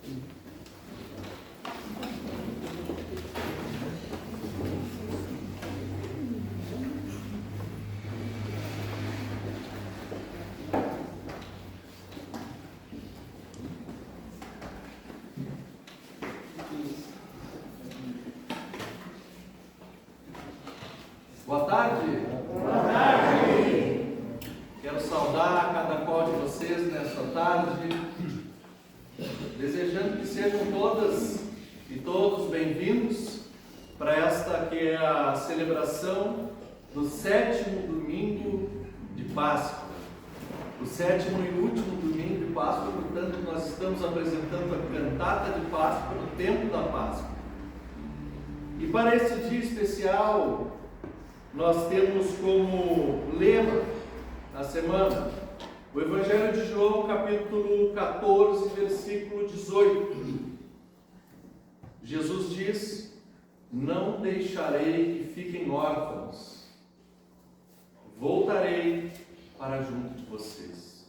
Boa tarde. Boa tarde. Quero saudar cada qual de vocês nesta tarde, desejando que sejam todas e todos bem-vindos para esta que é a celebração do 7º domingo de Páscoa. O 7º e último domingo de Páscoa, portanto, nós estamos apresentando a cantata de Páscoa no tempo da Páscoa. E para esse dia especial, nós temos como lema na semana o Evangelho de João, capítulo 14, versículo 18. Jesus diz: não deixarei que fiquem órfãos, voltarei para junto de vocês.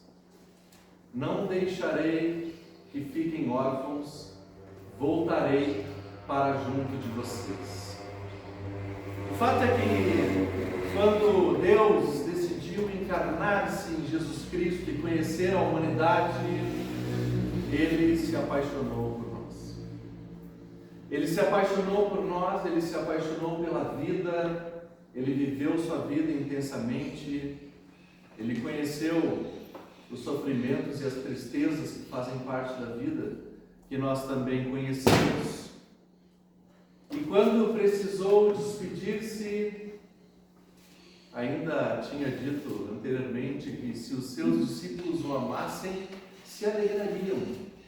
Não deixarei que fiquem órfãos, voltarei para junto de vocês. O fato é que quando Deus decidiu encarnar-se em Jesus Cristo e conhecer a humanidade, Ele se apaixonou por nós. Ele se apaixonou por nós, Ele se apaixonou pela vida, Ele viveu sua vida intensamente, Ele conheceu os sofrimentos e as tristezas que fazem parte da vida, que nós também conhecemos. E quando precisou despedir-se, ainda tinha dito anteriormente que se os seus discípulos o amassem, se alegrariam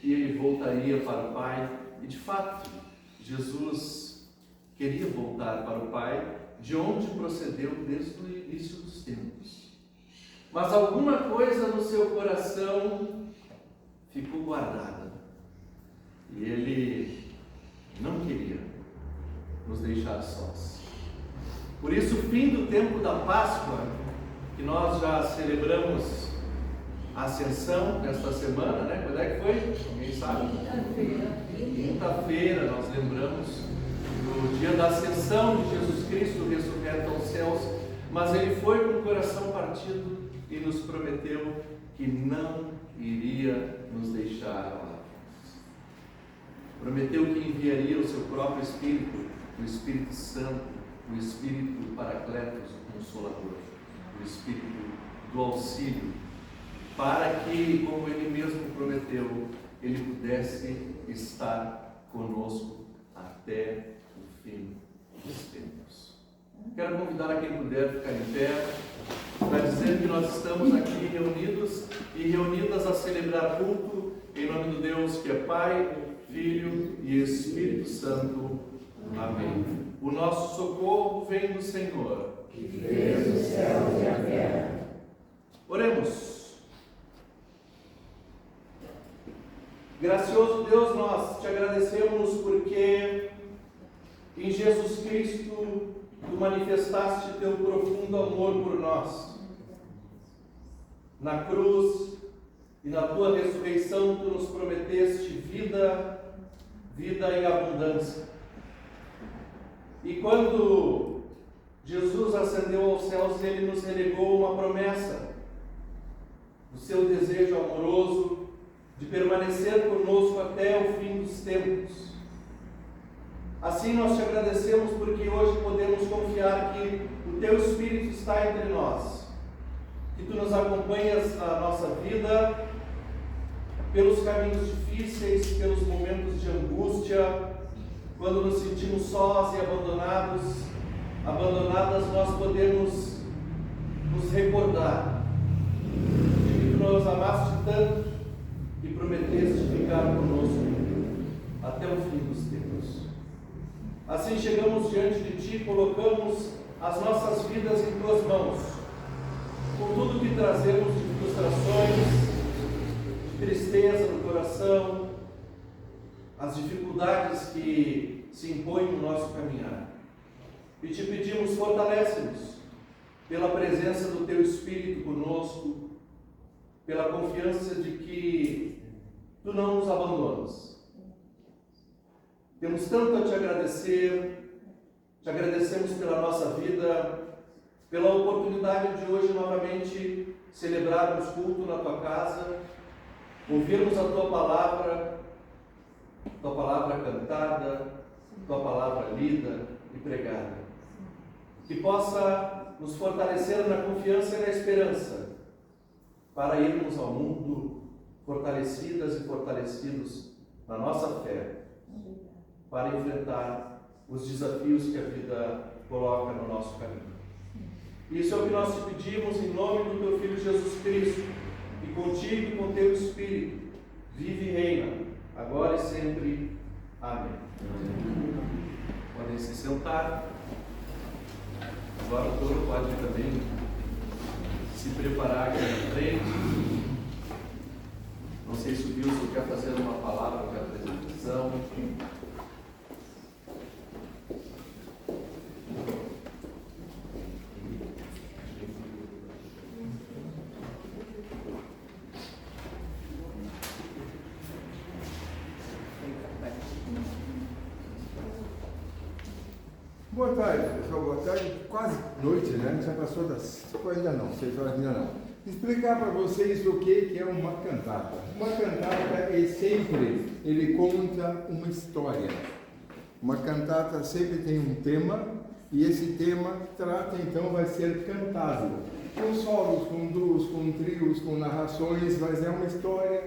e ele voltaria para o Pai. E de fato, Jesus queria voltar para o Pai, de onde procedeu desde o início dos tempos. Mas alguma coisa no seu coração ficou guardada e ele não queria nos deixar sós. Por isso, o fim do tempo da Páscoa, que nós já celebramos a Ascensão nesta semana, né? Quando é que foi? Alguém sabe? Quinta-feira nós lembramos do dia da Ascensão de Jesus Cristo ressurreto aos céus, mas ele foi com o coração partido e nos prometeu que não iria nos deixar órfãos. Prometeu que enviaria o seu próprio Espírito, o Espírito Santo, o Espírito Paracletos, o Consolador, o Espírito do auxílio, para que, como Ele mesmo prometeu, Ele pudesse estar conosco até o fim dos tempos. Quero convidar a quem puder ficar em pé, para dizer que nós estamos aqui reunidos e reunidas a celebrar culto em nome do Deus que é Pai, Filho e Espírito Santo. Amém. O nosso socorro vem do Senhor, que fez os céus e a terra. Oremos. Gracioso Deus, nós te agradecemos porque em Jesus Cristo tu manifestaste teu profundo amor por nós. Na cruz e na tua ressurreição tu nos prometeste vida em abundância. E quando Jesus ascendeu aos céus, ele nos relegou uma promessa do seu desejo amoroso de permanecer conosco até o fim dos tempos. Assim nós te agradecemos porque hoje podemos confiar que o teu Espírito está entre nós, que tu nos acompanhas na nossa vida, pelos caminhos difíceis, pelos momentos de angústia. Quando nos sentimos sós e abandonadas, nós podemos nos recordar de que tu nos amaste tanto e prometeste ficar conosco até o fim dos tempos. Assim chegamos diante de ti, colocamos as nossas vidas em tuas mãos, com tudo que trazemos de frustrações, de tristeza no coração, as dificuldades que se impõem no nosso caminhar. E te pedimos, fortalece-nos pela presença do teu Espírito conosco, pela confiança de que tu não nos abandonas, Temos tanto a te agradecer, te agradecemos pela nossa vida, pela oportunidade de hoje novamente celebrarmos culto na tua casa, ouvirmos a tua palavra cantada, tua palavra lida e pregada. Que possa nos fortalecer na confiança e na esperança, para irmos ao mundo fortalecidas e fortalecidos na nossa fé, para enfrentar os desafios que a vida coloca no nosso caminho. Isso é o que nós te pedimos em nome do teu Filho Jesus Cristo, que contigo e com teu Espírito vive e reina, agora e sempre. Amém. Podem se sentar. Agora o coro pode também se preparar aqui na frente. Não sei se o Wilson quer fazer uma palavra de apresentação. Boa tarde, pessoal. Boa tarde. Quase noite, né? Já passou das... ainda não, 6 horas ainda não. Explicar para vocês o que é uma cantata. Uma cantata é sempre, ele conta uma história. Uma cantata sempre tem um tema, e esse tema trata, então, vai ser cantado. Com solos, com duos, com trios, com narrações, mas é uma história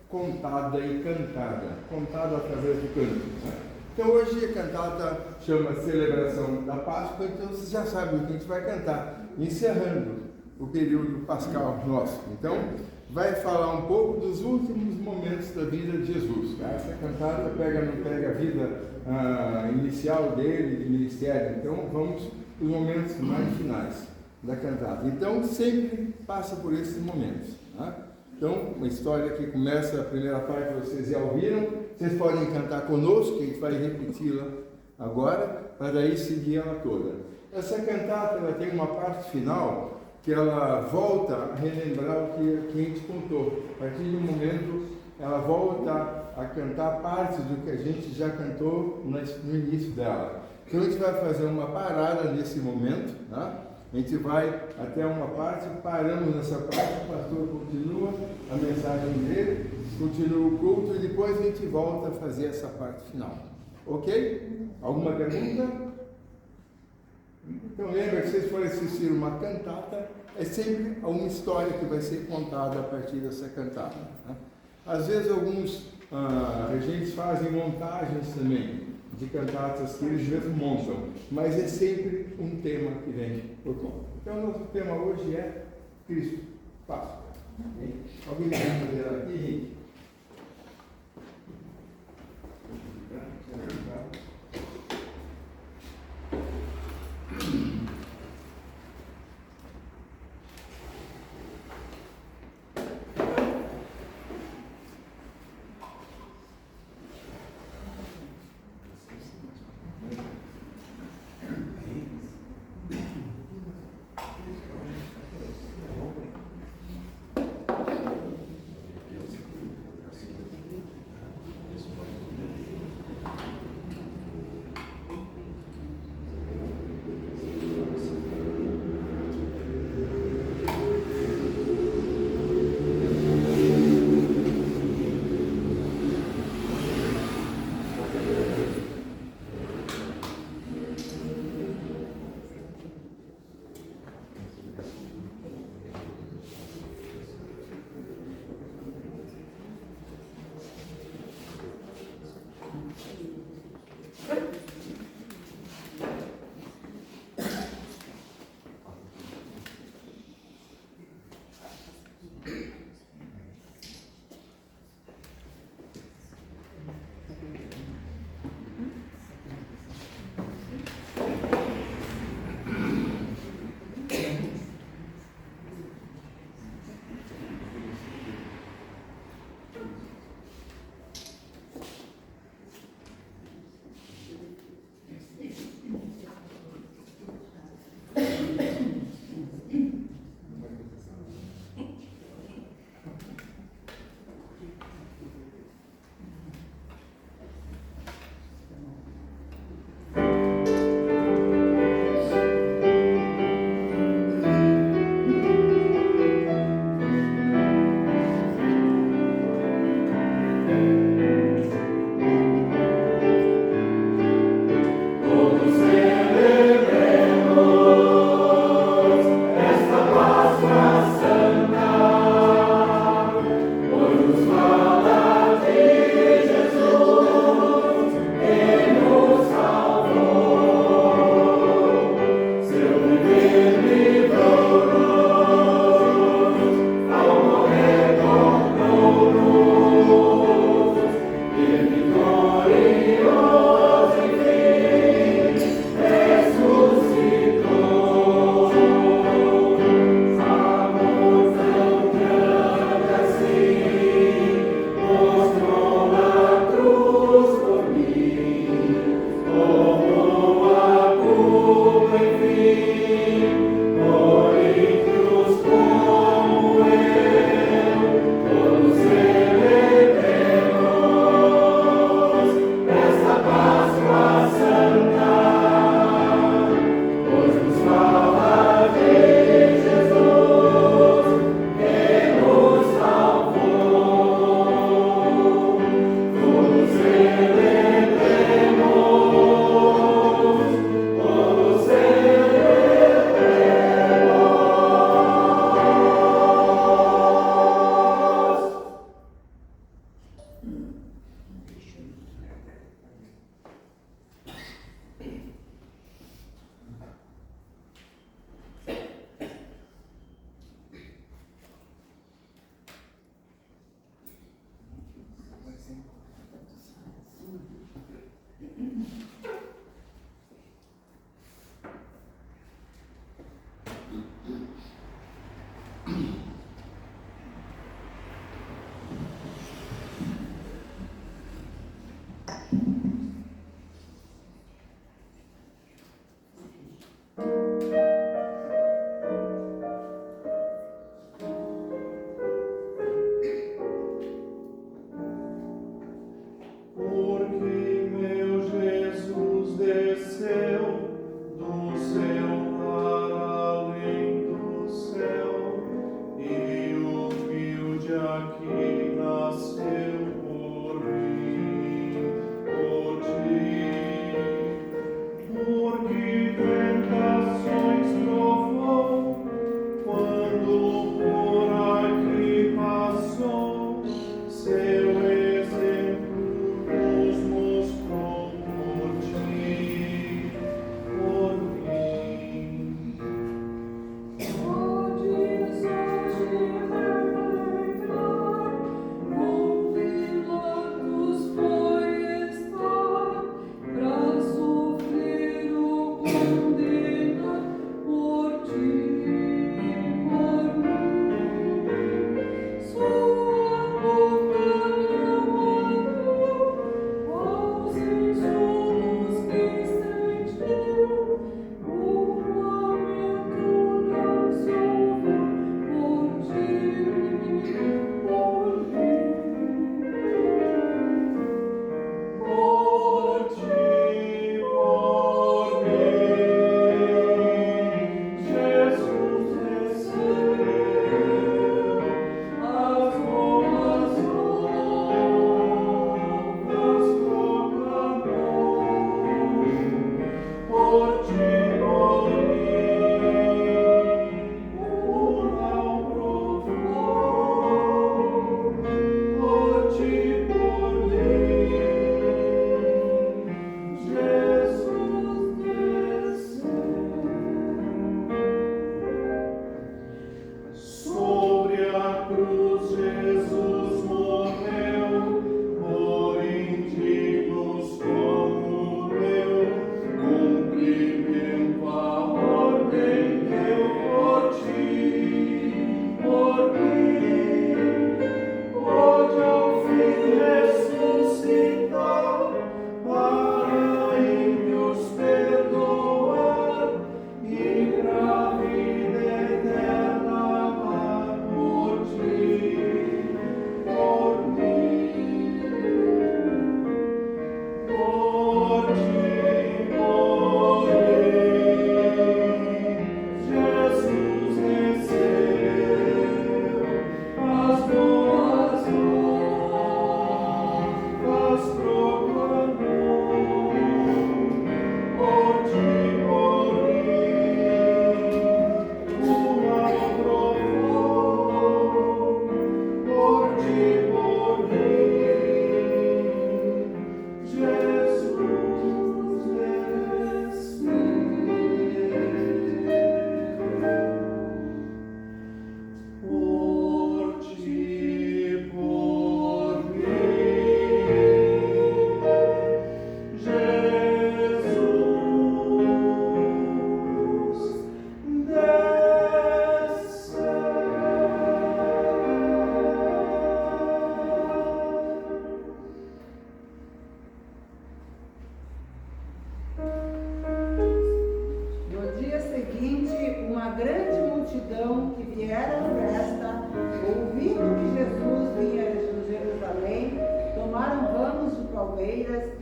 contada e cantada. Contada através do canto, né? Então hoje a cantata chama Celebração da Páscoa, então vocês já sabem o que a gente vai cantar, encerrando o período pascal nosso. Então vai falar um pouco dos últimos momentos da vida de Jesus. Tá? Essa cantata não pega a vida inicial dele, de ministério, então vamos para os momentos mais finais da cantata. Então sempre passa por esses momentos. Tá? Então, uma história que começa, a primeira parte vocês já ouviram, vocês podem cantar conosco, que a gente vai repeti-la agora, para daí seguir ela toda. Essa cantata ela tem uma parte final que ela volta a relembrar o que a gente contou. A partir de um momento, ela volta a cantar partes do que a gente já cantou no início dela. Então, a gente vai fazer uma parada nesse momento, tá? A gente vai até uma parte, paramos nessa parte, o pastor continua a mensagem dele, continua o culto e depois a gente volta a fazer essa parte final. Ok? Alguma pergunta? Então lembra que vocês forem assistir uma cantata, é sempre uma história que vai ser contada a partir dessa cantata. Né? Às vezes alguns regentes fazem montagens também de cantatas que eles mesmos montam, mas é sempre um tema que vem por conta. Então, nosso tema hoje é Cristo, Páscoa. Okay? Alguém quer fazer aqui, Henrique?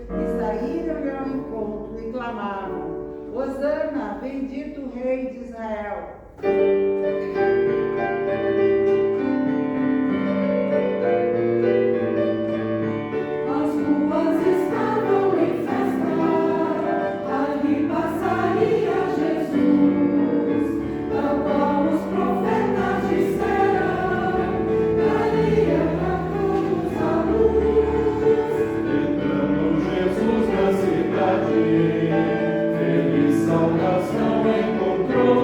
que saíram-lhe ao encontro e clamavam: Hosana, bendito o Rei de Israel. As ruas estavam em festa, ali passaria Jesus, tal qual os profetas disseram, daria a todos a luz. Entrando Jesus na cidade, feliz salvação encontrou.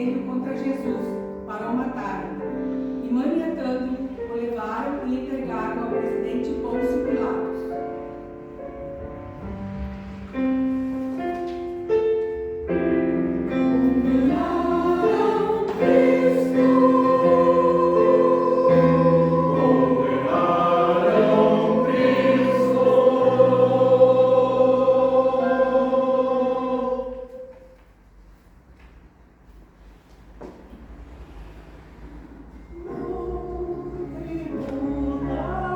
dizendo contra Jesus, para o matarem. E maniatando, o levaram e entregaram ao presidente Pôncio Pilatos. No tribunal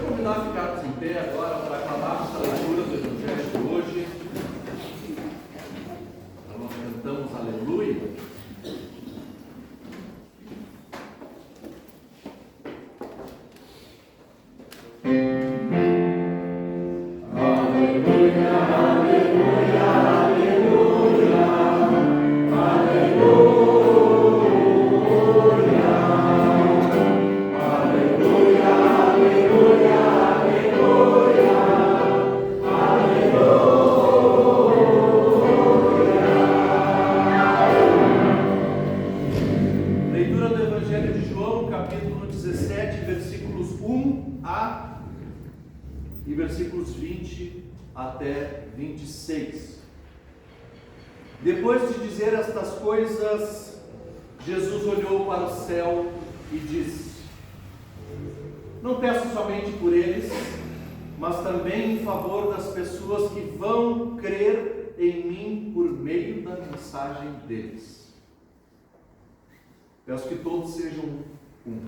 convidar a ficarmos em pé agora para aclamarmos a leitura do Evangelho de hoje. Nós cantamos Aleluia. Versículos 20 até 26. Depois de dizer estas coisas, Jesus olhou para o céu e disse: Não peço somente por eles, mas também em favor das pessoas que vão crer em mim por meio da mensagem deles. Peço que todos sejam um.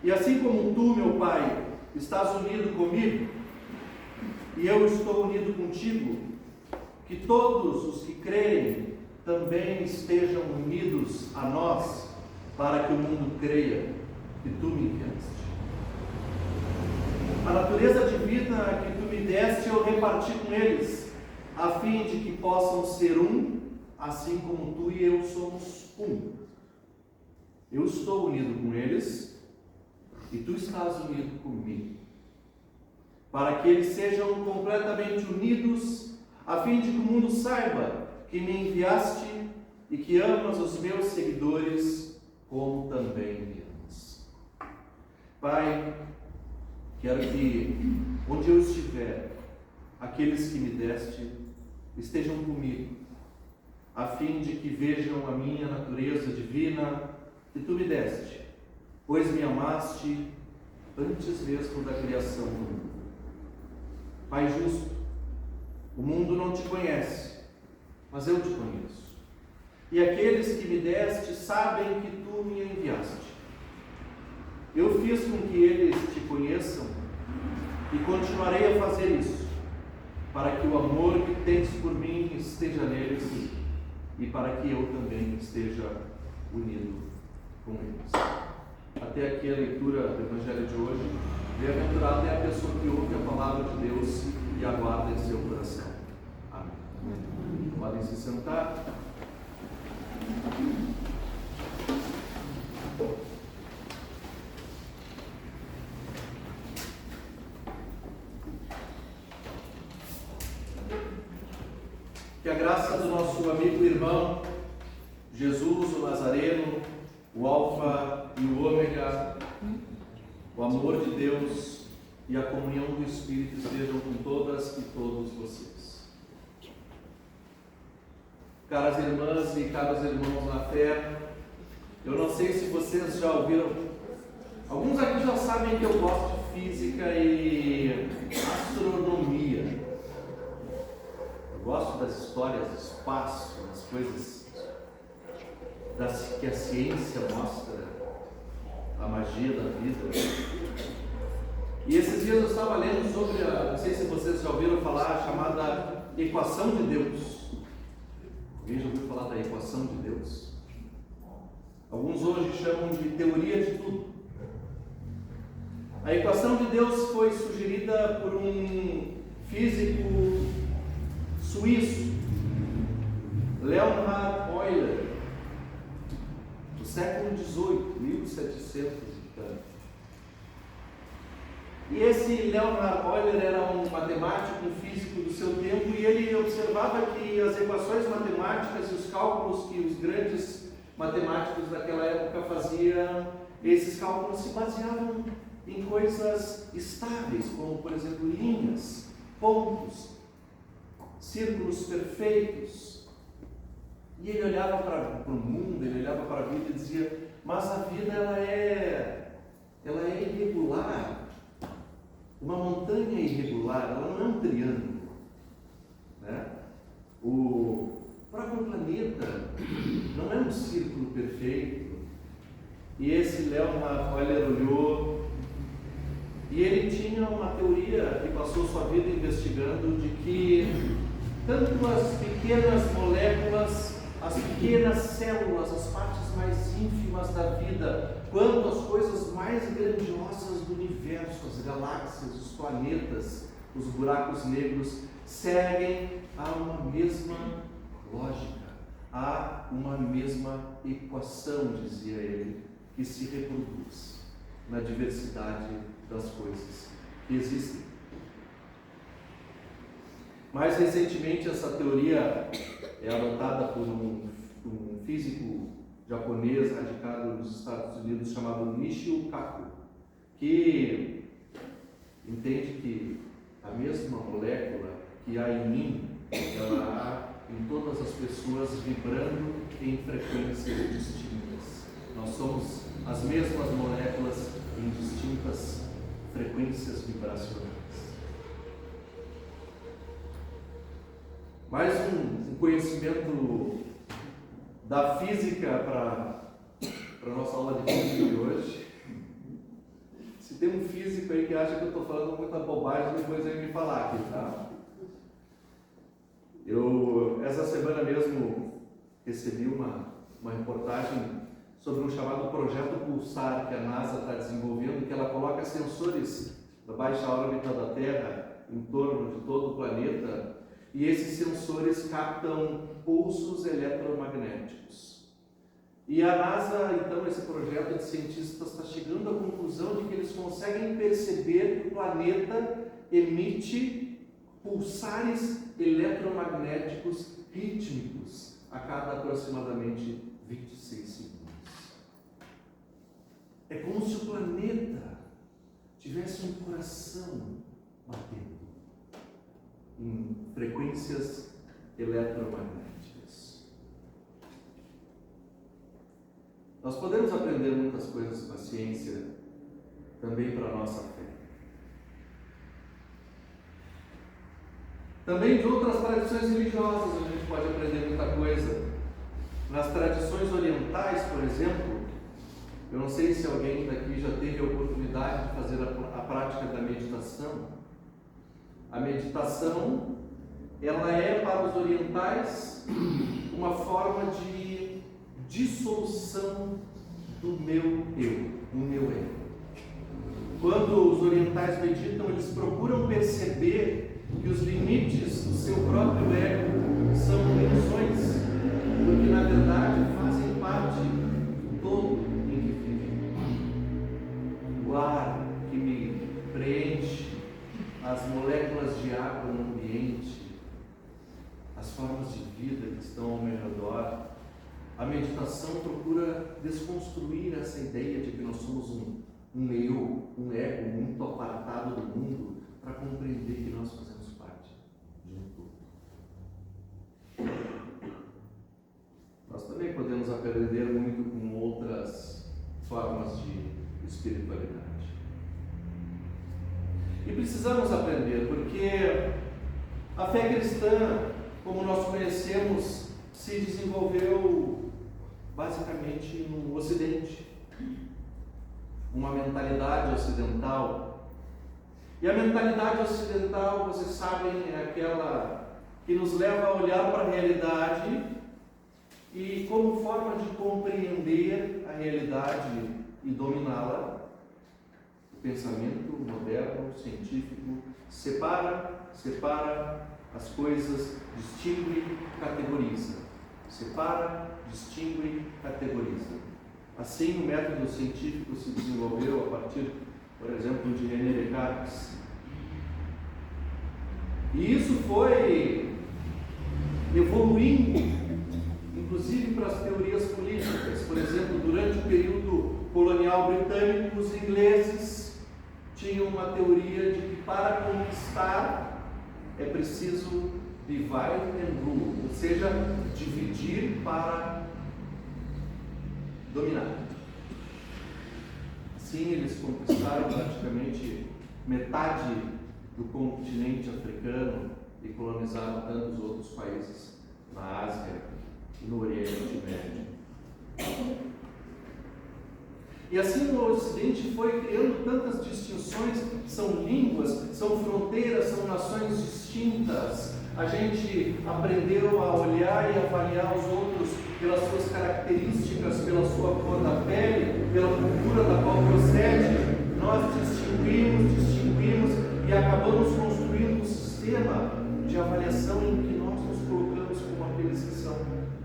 E assim como tu, meu Pai, estás unido comigo, e eu estou unido contigo, que todos os que creem também estejam unidos a nós, para que o mundo creia que tu me enviaste. A natureza divina que tu me deste eu reparti com eles, a fim de que possam ser um, assim como tu e eu somos um. Eu estou unido com eles, e tu estás unido comigo, para que eles sejam completamente unidos, a fim de que o mundo saiba que me enviaste e que amas os meus seguidores, como também me amas. Pai, quero que, onde eu estiver, aqueles que me deste estejam comigo, a fim de que vejam a minha natureza divina que tu me deste, pois me amaste antes mesmo da criação do mundo. Pai justo, o mundo não te conhece, mas eu te conheço. E aqueles que me deste sabem que tu me enviaste. Eu fiz com que eles te conheçam e continuarei a fazer isso, para que o amor que tens por mim esteja neles e para que eu também esteja unido com eles. Até aqui a leitura do Evangelho de hoje. Bem-aventurada é a pessoa que ouve a palavra de Deus e aguarda em seu coração. Amém. Podem se sentar. Que a graça do nosso amigo e irmão Jesus, o Nazareno, o Alfa e o Ômega, o amor de Deus e a comunhão do Espírito estejam com todas e todos vocês. Caras irmãs e caros irmãos na fé, eu não sei se vocês já ouviram, alguns aqui já sabem que eu gosto de física e astronomia. Eu gosto das histórias do espaço, das coisas que a ciência mostra, a magia da vida. E esses dias eu estava lendo sobre não sei se vocês já ouviram falar, a chamada equação de Deus. Alguém já ouviu falar da equação de Deus? Alguns hoje chamam de teoria de tudo. A equação de Deus foi sugerida por um físico suíço, Leonhard Euler, do século XVIII, 1700 e tanto. E esse Leonhard Euler era um matemático, um físico do seu tempo, e ele observava que as equações matemáticas e os cálculos que os grandes matemáticos daquela época faziam, esses cálculos se baseavam em coisas estáveis, como, por exemplo, linhas, pontos, círculos perfeitos. E ele olhava para o mundo, ele olhava para a vida e dizia: mas a vida ela é irregular. Uma montanha irregular, ela não é um triângulo, né? O próprio planeta não é um círculo perfeito. E esse Leonhard Euler olhou E ele tinha uma teoria que passou sua vida investigando de que tanto as pequenas moléculas, as pequenas células, as partes mais ínfimas da vida, quanto as coisas mais grandiosas do universo, as galáxias, os planetas, os buracos negros, seguem a uma mesma lógica, a uma mesma equação, dizia ele, que se reproduz na diversidade das coisas que existem. Mais recentemente, essa teoria é adotada por um físico japonês radicado nos Estados Unidos chamado Michio Kaku, que entende que a mesma molécula que há em mim, ela há em todas as pessoas, vibrando em frequências distintas. Nós somos as mesmas moléculas em distintas frequências vibracionais. Mais um conhecimento da física para a nossa aula de física de hoje. Se tem um físico aí que acha que eu estou falando muita bobagem, depois vem me falar aqui, tá? Eu, essa semana mesmo, recebi uma reportagem sobre um chamado Projeto Pulsar que a NASA está desenvolvendo, que ela coloca sensores da baixa órbita da Terra em torno de todo o planeta, e esses sensores captam pulsos eletromagnéticos. E a NASA, então, esse projeto de cientistas está chegando à conclusão de que eles conseguem perceber que o planeta emite pulsares eletromagnéticos rítmicos a cada aproximadamente 26 segundos. É como se o planeta tivesse um coração batendo em frequências eletromagnéticas. Nós podemos aprender muitas coisas com a ciência também para a nossa fé. Também de outras tradições religiosas a gente pode aprender muita coisa. Nas tradições orientais, por exemplo, eu não sei se alguém daqui já teve a oportunidade de fazer a prática da meditação. A meditação, ela é para os orientais uma forma de dissolução do meu eu, do meu ego. Quando os orientais meditam, eles procuram perceber que os limites do seu próprio ego são ilusões, porque na verdade fazem parte do todo em que vivem. O ar que me preenche, as moléculas de água no ambiente, as formas de vida que estão ao meu redor. A meditação procura desconstruir essa ideia de que nós somos um eu, um ego muito apartado do mundo, para compreender que nós fazemos parte de um todo. Nós também podemos aprender muito com outras formas de espiritualidade. E precisamos aprender, porque a fé cristã, como nós conhecemos, se desenvolveu basicamente no Ocidente. Uma mentalidade ocidental. E a mentalidade ocidental, vocês sabem, é aquela que nos leva a olhar para a realidade e, como forma de compreender a realidade e dominá-la, o pensamento moderno, científico, separa as coisas, distingue, categoriza. Separa, distingue, categoriza. Assim, o método científico se desenvolveu a partir, por exemplo, de René Descartes. E isso foi evoluindo, inclusive para as teorias políticas. Por exemplo, durante o período colonial britânico, os ingleses tinham uma teoria de que para conquistar é preciso divide and rule, ou seja, dividir para dominar. Assim, eles conquistaram praticamente metade do continente africano e colonizaram tantos outros países na Ásia e no Oriente Médio. E assim o Ocidente foi criando tantas distinções, são línguas, são fronteiras, são nações distintas. A gente aprendeu a olhar e avaliar os outros pelas suas características, pela sua cor da pele, pela cultura da qual procede. Nós distinguimos e acabamos construindo um sistema de avaliação em que nós nos colocamos como aqueles que são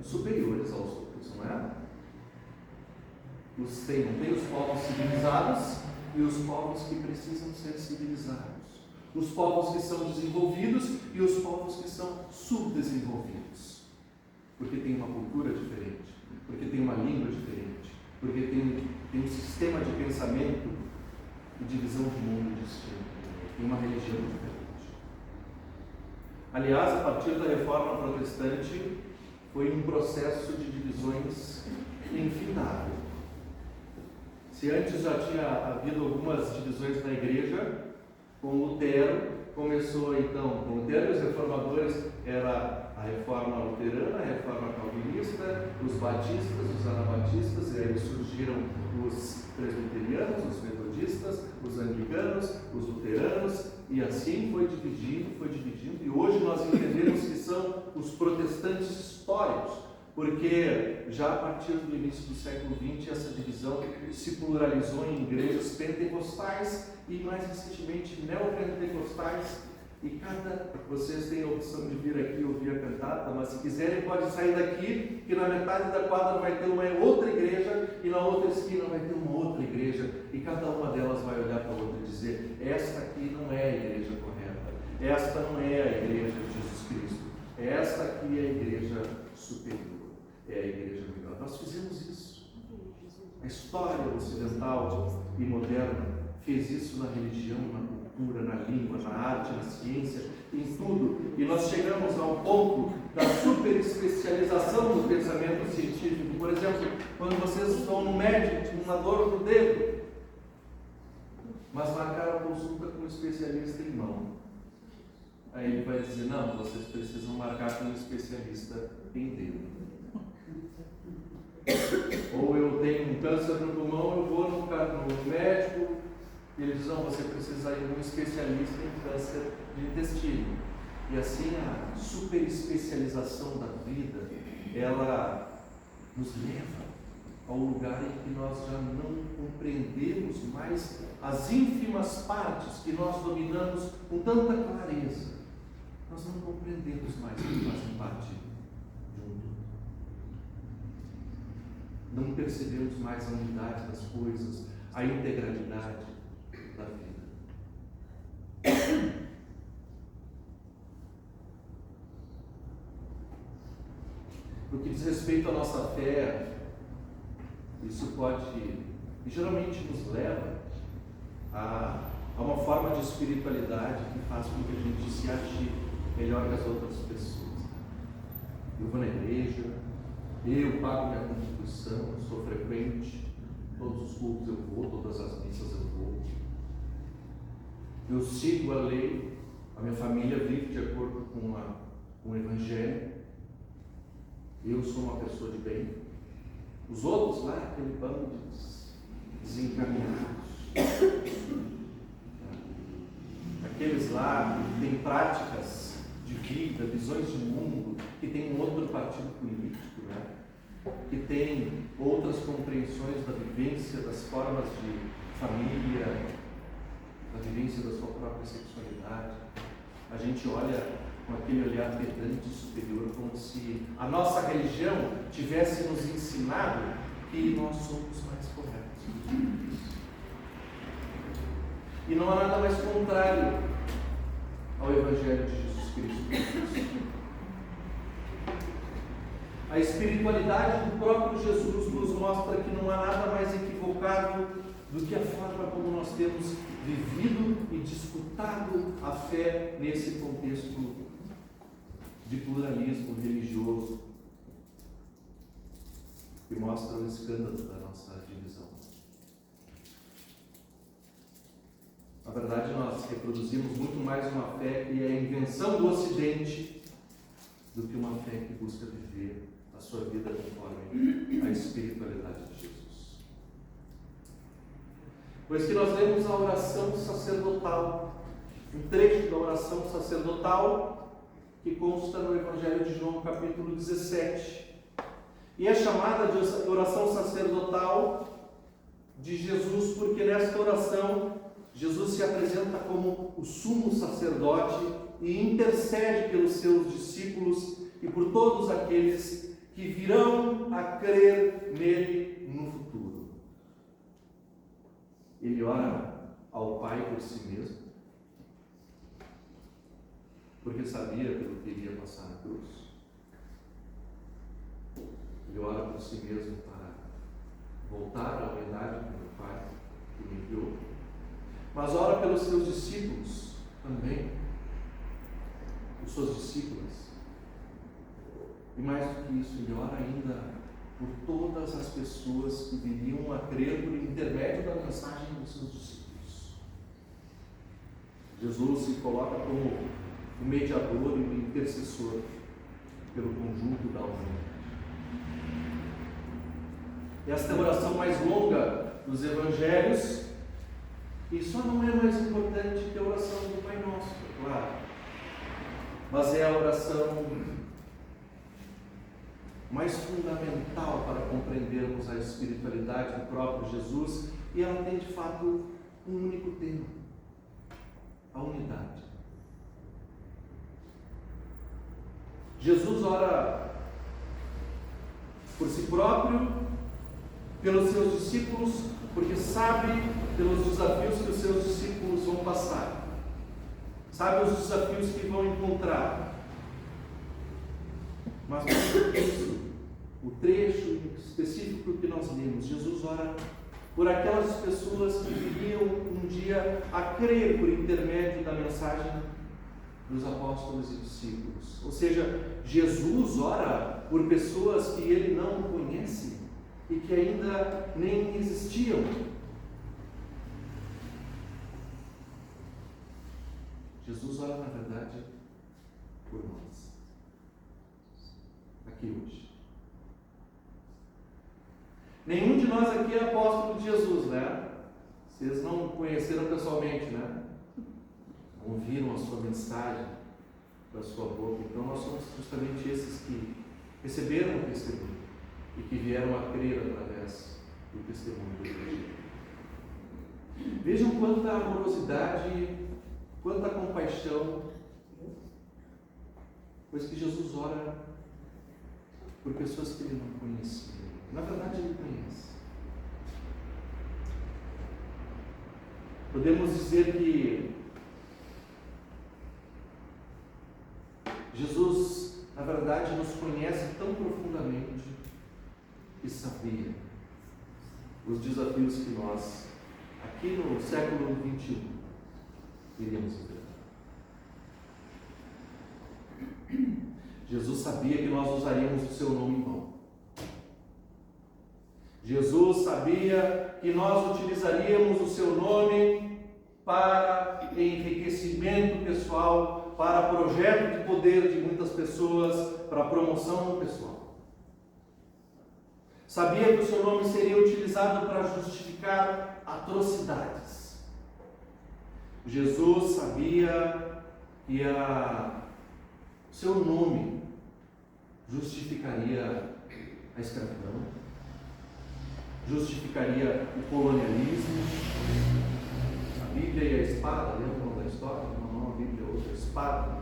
superiores aos outros, não é? Não tem os povos civilizados e os povos que precisam ser civilizados. Os povos que são desenvolvidos e os povos que são subdesenvolvidos. Porque tem uma cultura diferente, porque tem uma língua diferente, porque tem um sistema de pensamento e de visão de mundo distinto, tem uma religião diferente. Aliás, a partir da Reforma Protestante, foi um processo de divisões infindável. Se antes já tinha havido algumas divisões na igreja, com Lutero, começou então, com Lutero e os reformadores, era a reforma luterana, a reforma calvinista, os batistas, os anabatistas, e aí surgiram os presbiterianos, os metodistas, os anglicanos, os luteranos, e assim foi dividindo, e hoje nós entendemos que são os protestantes históricos, porque já a partir do início do século XX essa divisão se pluralizou em igrejas pentecostais e mais recentemente neopentecostais, e vocês têm a opção de vir aqui ouvir a cantata, mas se quiserem pode sair daqui, que na metade da quadra vai ter uma outra igreja e na outra esquina vai ter uma outra igreja, e cada uma delas vai olhar para a outra e dizer: esta aqui não é a igreja correta, esta não é a igreja de Jesus Cristo, esta aqui é a igreja superior, é a igreja melhor. Nós fizemos isso. A história ocidental e moderna fez isso na religião, na cultura, na língua, na arte, na ciência, em tudo. E nós chegamos ao ponto da super especialização do pensamento científico. Por exemplo, quando vocês vão no médico com uma dor no dedo, mas marcaram a consulta com um especialista em mão, aí ele vai dizer: não, vocês precisam marcar com um especialista em dedo. Ou eu tenho um câncer no pulmão, eu vou no médico e ele diz: não, você precisa ir num especialista em câncer de intestino. E assim a super especialização da vida, ela nos leva ao lugar em que nós já não compreendemos mais as ínfimas partes que nós dominamos com tanta clareza. Nós não compreendemos mais que fazem parte de um todo. Não percebemos mais a unidade das coisas, a integralidade da vida. No que diz respeito à nossa fé, isso pode, e geralmente nos leva a uma forma de espiritualidade que faz com que a gente se ache melhor que as outras pessoas. Eu vou na igreja, eu pago minha contribuição, sou frequente, todos os cultos eu vou, todas as missas eu vou. Eu sigo a lei, a minha família vive de acordo com o Evangelho. Eu sou uma pessoa de bem. Os outros lá, aquele bando de desencaminhados. Aqueles lá que têm práticas de vida, visões de mundo, que têm um outro partido político, né? Que têm outras compreensões da vivência, das formas de família, da vivência da sua própria sexualidade. A gente olha com aquele olhar pedante superior, como se a nossa religião tivesse nos ensinado que nós somos mais corretos. E não há nada mais contrário ao Evangelho de Jesus Cristo. A espiritualidade do próprio Jesus nos mostra que não há nada mais equivocado do que a forma como nós temos vivido e disputado a fé nesse contexto de pluralismo religioso que mostra o escândalo da nossa divisão. Na verdade, nós reproduzimos muito mais uma fé que é a invenção do Ocidente do que uma fé que busca viver a sua vida conforme a espiritualidade de Jesus. pois que nós lemos a oração sacerdotal, um trecho da oração sacerdotal que consta no Evangelho de João, capítulo 17. E é chamada de oração sacerdotal de Jesus, porque nesta oração Jesus se apresenta como o sumo sacerdote e intercede pelos seus discípulos e por todos aqueles que virão a crer nele no futuro. Ele ora ao Pai por si mesmo, porque sabia pelo que iria passar na cruz. Ele ora por si mesmo para voltar à unidade com o Pai que me enviou, mas ora pelos seus discípulos também, por suas discípulas. E mais do que isso, ele ora ainda por todas as pessoas que viriam a crer por intermédio da mensagem dos seus discípulos. Jesus se coloca como o mediador e o intercessor pelo conjunto da humanidade. Esta é a oração mais longa dos Evangelhos e só não é mais importante que a oração do Pai Nosso, é claro, mas é a oração mais fundamental para compreendermos a espiritualidade do próprio Jesus, e ela tem de fato um único tema: a unidade. Jesus ora por si próprio, pelos seus discípulos, porque sabe pelos desafios que os seus discípulos vão passar, sabe os desafios que vão encontrar. Mas mais do que isso, o trecho específico que nós lemos, Jesus ora por aquelas pessoas que viriam um dia a crer por intermédio da mensagem dos apóstolos e discípulos. Ou seja, Jesus ora por pessoas que ele não conhece e que ainda nem existiam. Jesus ora, na verdade, por nós, aqui hoje. Nenhum de nós aqui é apóstolo de Jesus, né? Vocês não conheceram pessoalmente, né? Ouviram a sua mensagem da sua boca. Então nós somos justamente esses que receberam o testemunho e que vieram a crer através do testemunho do Evangelho. Vejam quanta amorosidade, quanta compaixão, pois que Jesus ora por pessoas que ele não conhecia. Na verdade, ele conhece. Podemos dizer que Jesus, na verdade, nos conhece tão profundamente que sabia os desafios que nós, aqui no século XXI, iríamos enfrentar. Jesus sabia que nós usaríamos o seu nome em vão. Jesus sabia que nós utilizaríamos o seu nome para enriquecimento pessoal, para projeto de poder de muitas pessoas, para promoção pessoal. Sabia que o seu nome seria utilizado para justificar atrocidades. Jesus sabia que o seu nome justificaria a escravidão, justificaria o colonialismo, a Bíblia e a espada. Lembram da história? Não, a Bíblia é outra, a espada.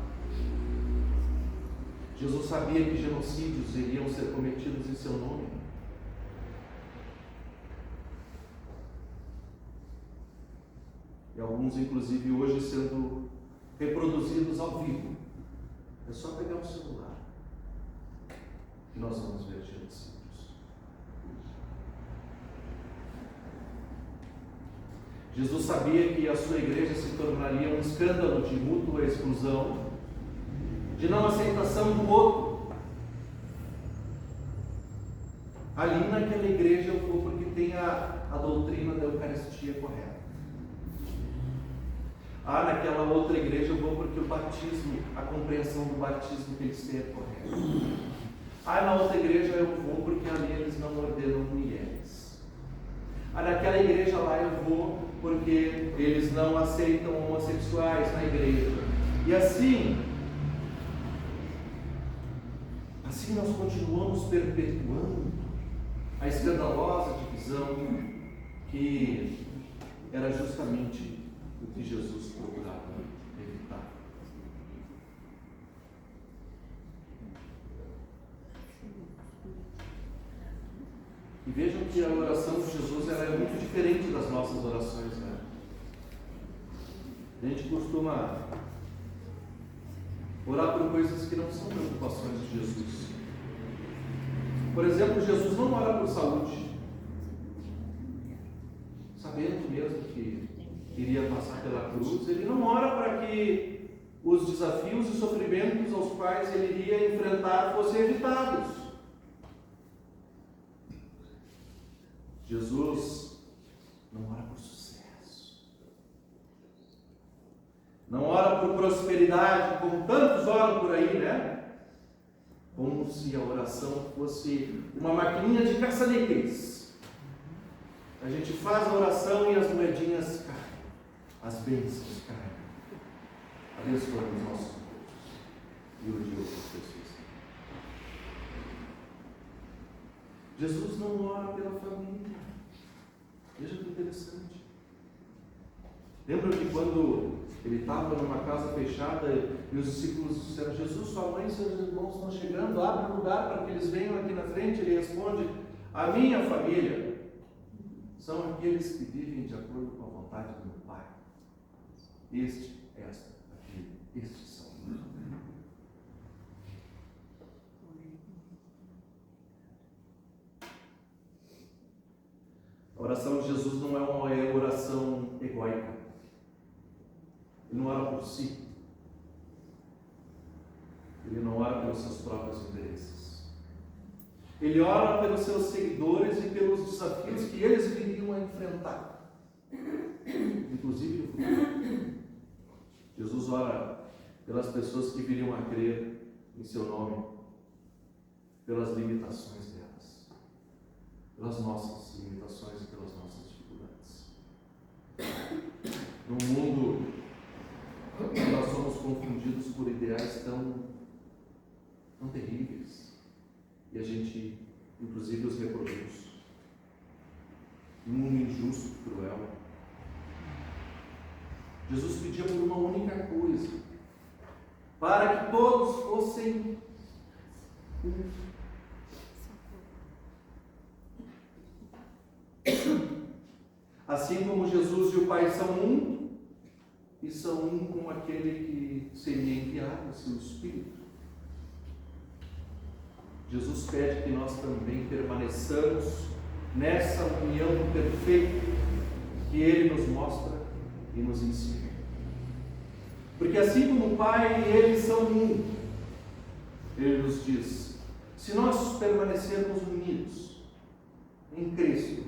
Jesus sabia que genocídios iriam ser cometidos em seu nome. E alguns, inclusive, hoje sendo reproduzidos ao vivo. É só pegar o celular que nós vamos ver genocídios. Jesus sabia que a sua igreja se tornaria um escândalo de mútua exclusão, de não aceitação do outro. Ali naquela igreja eu vou porque tem a doutrina da Eucaristia correta. Naquela outra igreja eu vou porque o batismo, a compreensão do batismo que eles têm é correta. Na outra igreja eu vou porque ali eles não ordenam mulheres. Naquela igreja lá eu vou porque eles não aceitam homossexuais na igreja. E assim nós continuamos perpetuando a escandalosa divisão que era justamente o que Jesus procurava evitar. E vejam que a oração de Jesus era muito diferente das nossas orações, né? A gente costuma orar por coisas que não são preocupações de Jesus. Por exemplo, Jesus não ora por saúde, sabendo mesmo que iria passar pela cruz. Ele não ora para que os desafios e sofrimentos aos quais ele iria enfrentar fossem evitados. Jesus não ora por sucesso, não ora por prosperidade, como tantos oram por aí, né? Como se a oração fosse uma maquininha de caça-níqueis. A gente faz a oração e as moedinhas caem, as bênçãos caem, abençoando os nossos povos e o de outras pessoas. Jesus não ora pela família. Veja que interessante. Lembra que quando ele estava numa casa fechada e os discípulos disseram: Jesus, sua mãe e seus irmãos estão chegando, abre um lugar para que eles venham aqui na frente. Ele responde: a minha família são aqueles que vivem de acordo com a vontade do meu Pai. Este, esta, aquele, estes são. A oração de Jesus não é uma oração egóica. Ele não ora por si. Ele não ora pelos seus próprios interesses. Ele ora pelos seus seguidores e pelos desafios que eles viriam a enfrentar, inclusive no futuro. Jesus ora pelas pessoas que viriam a crer em seu nome, pelas limitações delas, pelas nossas limitações e pelas nossas dificuldades. No mundo, nós somos confundidos por ideais tão terríveis, e a gente, inclusive, os reproduz. Um mundo injusto, cruel. Jesus pedia por uma única coisa: para que todos fossem um. Assim como Jesus e o Pai são um, e são um com aquele que seria enviado, seu Espírito. Jesus pede que nós também permaneçamos nessa união perfeita que Ele nos mostra e nos ensina. Porque assim como o Pai e Ele são um, Ele nos diz: se nós permanecermos unidos em Cristo,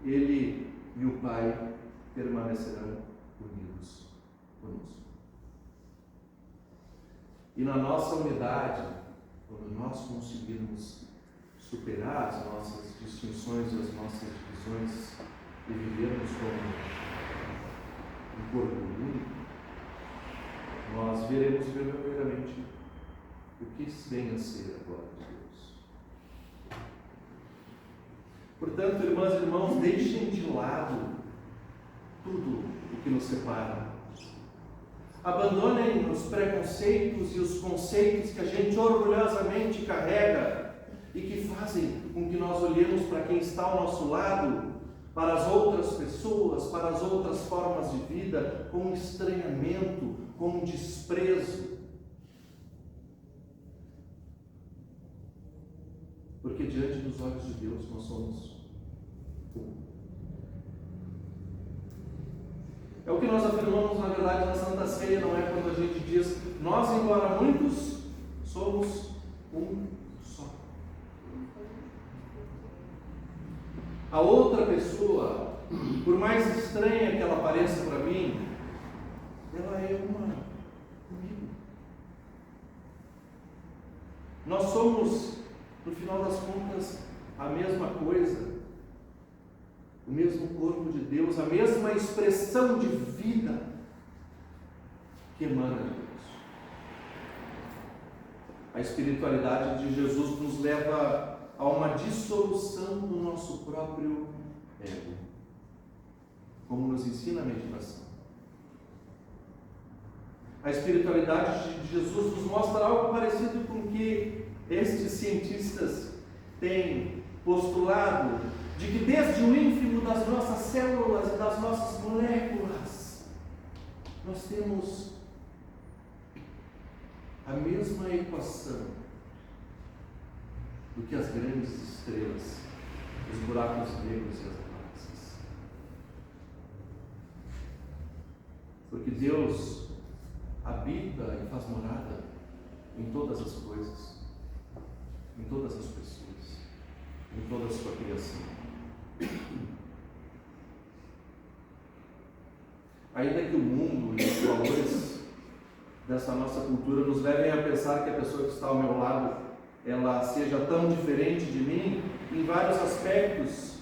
Ele e o Pai permanecerão unidos conosco. E na nossa unidade, quando nós conseguirmos superar as nossas distinções e as nossas divisões e vivermos como um corpo único, nós veremos verdadeiramente o que vem a ser a glória de Deus. Portanto, irmãs e irmãos, deixem de lado tudo o que nos separa. Abandonem os preconceitos e os conceitos que a gente orgulhosamente carrega e que fazem com que nós olhemos para quem está ao nosso lado, para as outras pessoas, para as outras formas de vida, com um estranhamento, com um desprezo. Porque diante dos olhos de Deus nós somos um. É o que nós afirmamos, na verdade, na Santa Ceia, não é? Quando a gente diz: nós, embora muitos, somos um só. A outra pessoa, por mais estranha que ela pareça para mim, ela é uma comigo. Nós somos, no final das contas, a mesma coisa. O mesmo corpo de Deus, a mesma expressão de vida que emana de Deus. A espiritualidade de Jesus nos leva a uma dissolução do nosso próprio ego, como nos ensina a meditação. A espiritualidade de Jesus nos mostra algo parecido com o que estes cientistas têm postulado, de que desde o ínfimo das nossas células e das nossas moléculas, nós temos a mesma equação do que as grandes estrelas, os buracos negros e as galáxias. Porque Deus habita e faz morada em todas as coisas, em todas as pessoas, em toda a sua criação. Ainda que o mundo e os valores dessa nossa cultura nos levem a pensar que a pessoa que está ao meu lado ela seja tão diferente de mim em vários aspectos,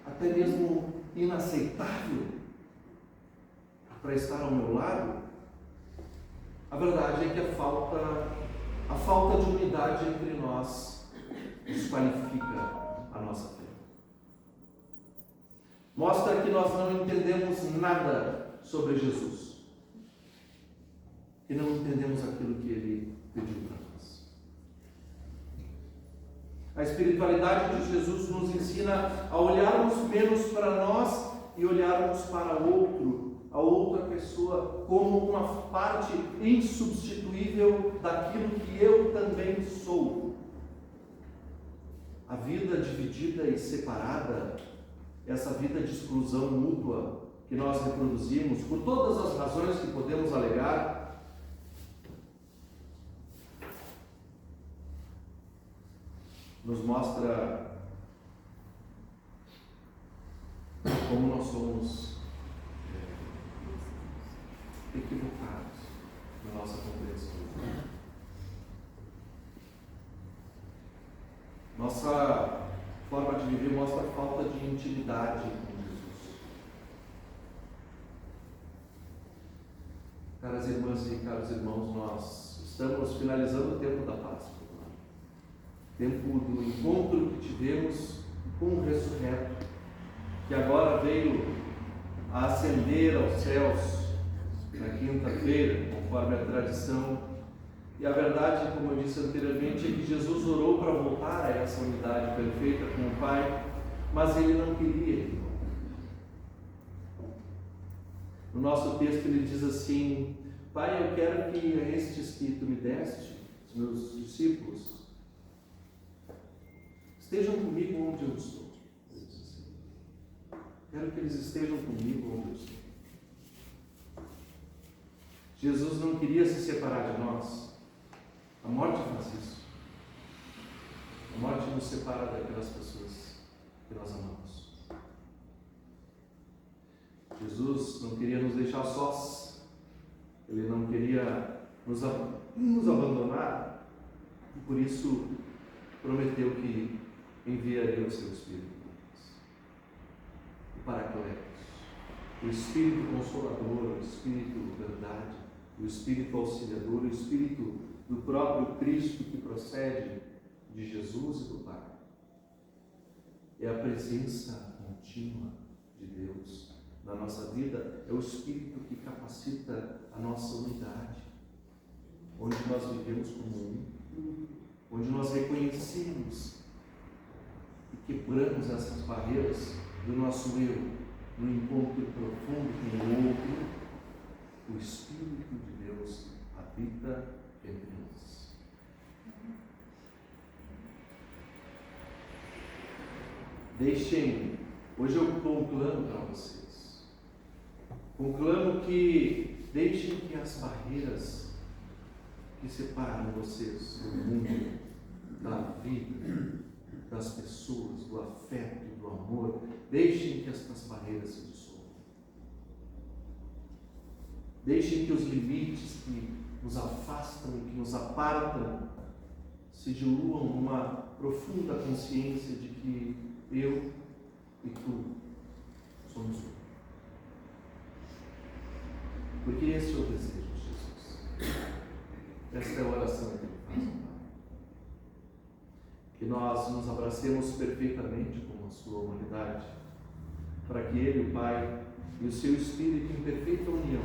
até mesmo inaceitável para estar ao meu lado, a verdade é que a falta de unidade entre nós desqualifica a nossa fé. Mostra que nós não entendemos nada sobre Jesus, e não entendemos aquilo que Ele pediu para nós. A espiritualidade de Jesus nos ensina a olharmos menos para nós e olharmos para o outro, a outra pessoa, como uma parte insubstituível daquilo que eu também sou. A vida dividida e separada, essa vida de exclusão mútua que nós reproduzimos, por todas as razões que podemos alegar, nos mostra como nós somos equivocados na nossa compreensão. Nossa forma de viver mostra a falta de intimidade com Jesus. Caras irmãs e caros irmãos, nós estamos finalizando o tempo da Páscoa. Tempo do encontro que tivemos com o ressurreto, que agora veio a ascender aos céus na quinta-feira, conforme a tradição. E a verdade, como eu disse anteriormente, é que Jesus orou para voltar a essa unidade perfeita com o Pai, mas Ele não queria. No nosso texto ele diz assim: Pai, eu quero que estes que Tu me deste, os meus discípulos, estejam comigo onde eu estou. Quero que eles estejam comigo onde eu estou. Jesus não queria se separar de nós. A morte faz isso. A morte nos separa daquelas pessoas que nós amamos. Jesus não queria nos deixar sós. Ele não queria nos abandonar. E por isso prometeu que enviaria o seu Espírito, o Paracletos, o Espírito Consolador, o Espírito Verdade, o Espírito Auxiliador, o Espírito do próprio Cristo que procede de Jesus e do Pai. É a presença contínua de Deus na nossa vida, é o Espírito que capacita a nossa unidade, onde nós vivemos como um, onde nós reconhecemos e quebramos essas barreiras do nosso eu, no encontro profundo com o outro. O Espírito de Deus habita entre nós. Deixem, hoje eu conclamo para vocês, conclamo que deixem que as barreiras que separam vocês do mundo, da vida, das pessoas, do afeto, do amor, deixem que estas barreiras se dissolvam. Deixem que os limites que nos afastam e que nos apartam se diluam numa profunda consciência de que eu e tu somos um. Porque esse é o desejo de Jesus. Esta é a oração que ele faz. Que nós nos abracemos perfeitamente com a sua humanidade, para que Ele, o Pai, e o seu Espírito em perfeita união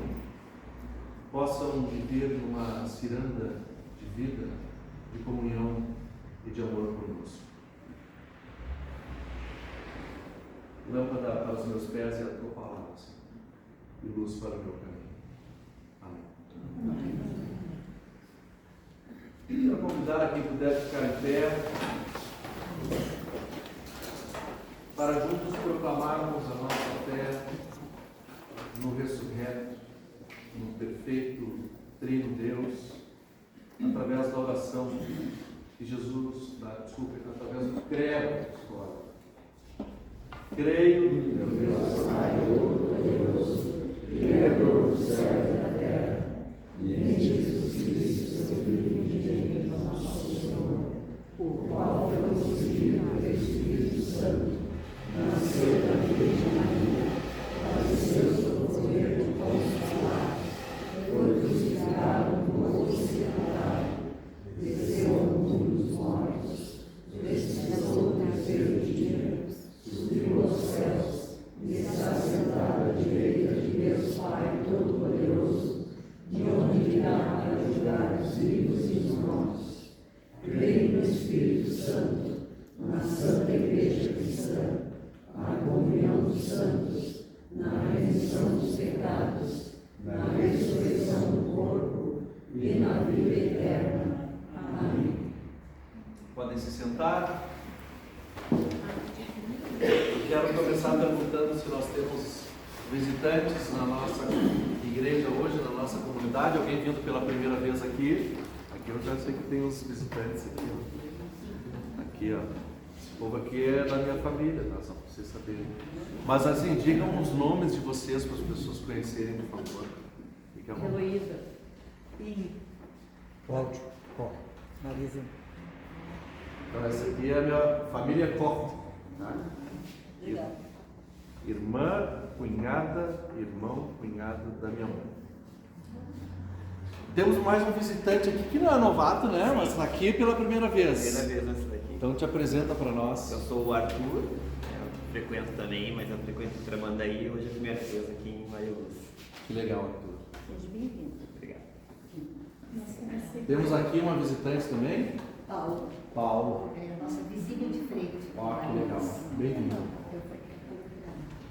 possam viver numa ciranda de vida, de comunhão e de amor conosco. Lâmpada para os meus pés e a tua palavra, Senhor, e luz para o meu caminho. Amém. Quero convidar a quem puder ficar em pé para juntos proclamarmos a nossa fé no ressurreto, no perfeito Trino Deus, através da oração que Jesus, através do credo. Creio em Deus Pai Todo-Poderoso, Criador do céu e da terra, e em Jesus Cristo, seu Filho unigênito, nosso Senhor, o qual foi concebido pelo Espírito Santo, nasceu da Virgem Maria, padeceu sob o poder do Pôncio Pilato, foi crucificado, morto e sepultado, desceu ao mundo dos mortos, ressuscitou no terceiro dia, subiu aos céus e está sentado à direita de Deus Pai Todo-Poderoso, de onde virá para julgar os vivos e os mortos. Creio no Espírito Santo, na Santa Igreja Cristã, na comunhão dos santos, na remissão dos pecados, na ressurreição do corpo e na vida eterna. Amém. Podem se sentar. Eu quero começar perguntando se nós temos visitantes na nossa igreja hoje, na nossa comunidade. Alguém vindo pela primeira vez aqui? Aqui eu já sei que tem uns visitantes aqui, ó. Aqui, ó. Esse povo aqui é da minha família, tá? Só para vocês saberem. Mas assim, digam os nomes de vocês para as pessoas conhecerem, por favor. Fique à vontade. Heloísa. E Cláudio. Marisa. Então, essa aqui é a minha família Koch. Tá? Obrigada. Irmã, cunhada, irmão, cunhado da minha mãe. Temos mais um visitante aqui que não é novato, né? Mas está aqui pela primeira vez. Primeira vez nessa daqui. Então te apresenta para nós. Eu sou o Arthur, eu frequento também, mas eu frequento Tramandaí. Hoje é a primeira vez aqui em Maria Luz. Que legal, Arthur. Seja bem-vindo. Obrigado. Temos aqui uma visitante também. Paulo. Paulo. É a nossa vizinha de frente. Ó, que legal. Bem-vindo.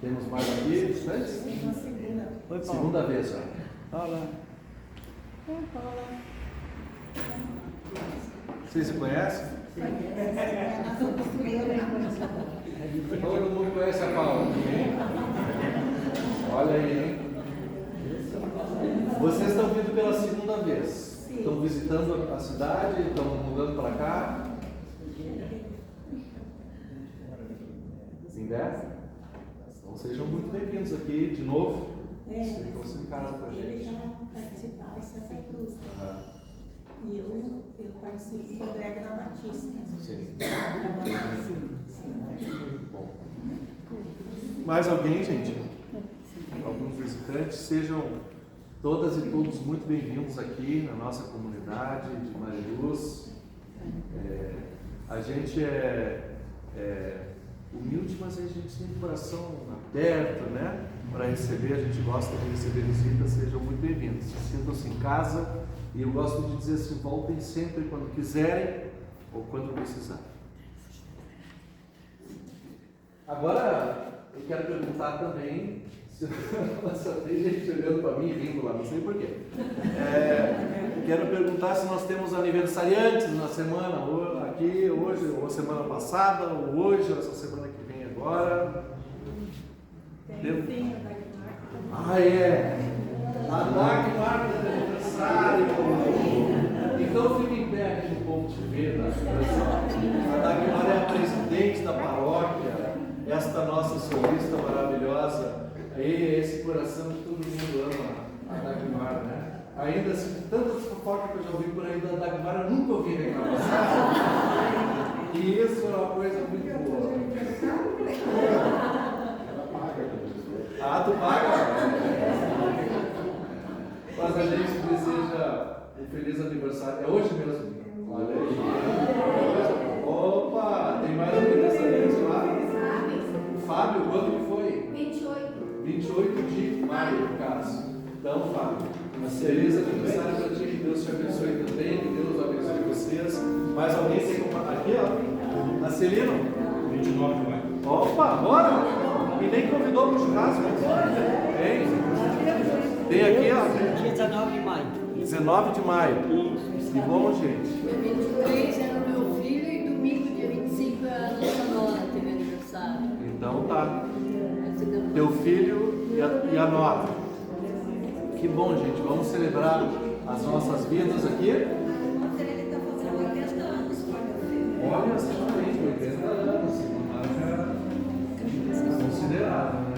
Temos mais aqui visitantes? Oi, Paulo. Segunda vez já. Olá. Vocês se conhecem? Todo mundo conhece a Paula. Olha aí, hein? Vocês estão vindo pela segunda vez. Sim. Estão visitando a cidade, estão mudando para cá. Zindé? Então sejam muito bem-vindos aqui de novo. Então se encaram com a Ele gente. já participava em Santa Cruz, né? Ah, E eu participo do Greg da Batista. sim. Bom. Mais alguém, gente? Alguns visitantes? Sejam todas e todos muito bem-vindos aqui na nossa comunidade de Mariluz. A gente é humilde, mas a gente tem o coração aberto, né? Para receber, a gente gosta de receber visitas, sejam muito bem-vindos. Sintam-se em casa e eu gosto de dizer assim, voltem sempre quando quiserem ou quando precisarem. Agora, eu quero perguntar também, só tem gente olhando para mim e rindo lá, não sei porquê. Quero perguntar se nós temos aniversariantes na semana, ou aqui, hoje, ou semana passada, ou hoje, ou essa semana que vem agora. Tem a Dagmar. Ah, é! A Dagmar de aniversário! Então fica em pé aqui no povo te ver, né? A Dagmar é a presidente da paróquia, esta nossa solista maravilhosa. Aí, esse coração que todo mundo ama, a Dagmar, né? Ainda assim, tantas fofocas que eu já ouvi por aí da Dagmar, eu nunca ouvi reclamação. E isso é uma coisa muito boa. Ah, tu paga? Mas a gente deseja um feliz aniversário. É hoje mesmo? Olha aí. Opa, tem mais um aniversariante lá? Fábio, quando que foi? 28 de maio, no caso. Então, Fábio, feliz aniversário para ti, que Deus te abençoe também, que Deus abençoe vocês. Mais alguém tem aqui, ó? Marcelino? 29 de maio. Opa, bora! E nem convidou para o churrasco? Tem aqui, ó. Dia 19 de maio. 19 de maio. Que bom, gente. Dia 23 era o meu filho e domingo, dia 25, a nossa nora teve aniversário. Então tá. Teu filho e a nora. Que bom, gente. Vamos celebrar as nossas vidas aqui. Ele está fazendo 80 anos, Olha só, gente, 80 anos. Uma marca considerável, né?